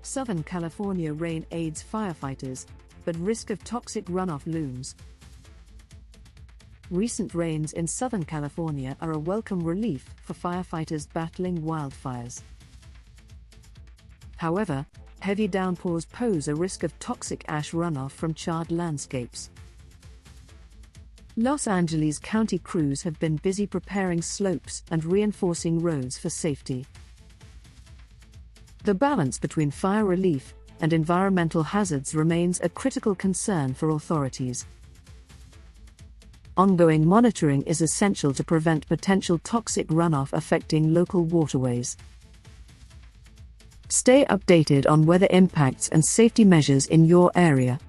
Southern California rain aids firefighters, but risk of toxic runoff looms. Recent rains in Southern California are a welcome relief for firefighters battling wildfires. However, heavy downpours pose a risk of toxic ash runoff from charred landscapes. Los Angeles County crews have been busy preparing slopes and reinforcing roads for safety. The balance between fire relief and environmental hazards remains a critical concern for authorities. Ongoing monitoring is essential to prevent potential toxic runoff affecting local waterways. Stay updated on weather impacts and safety measures in your area.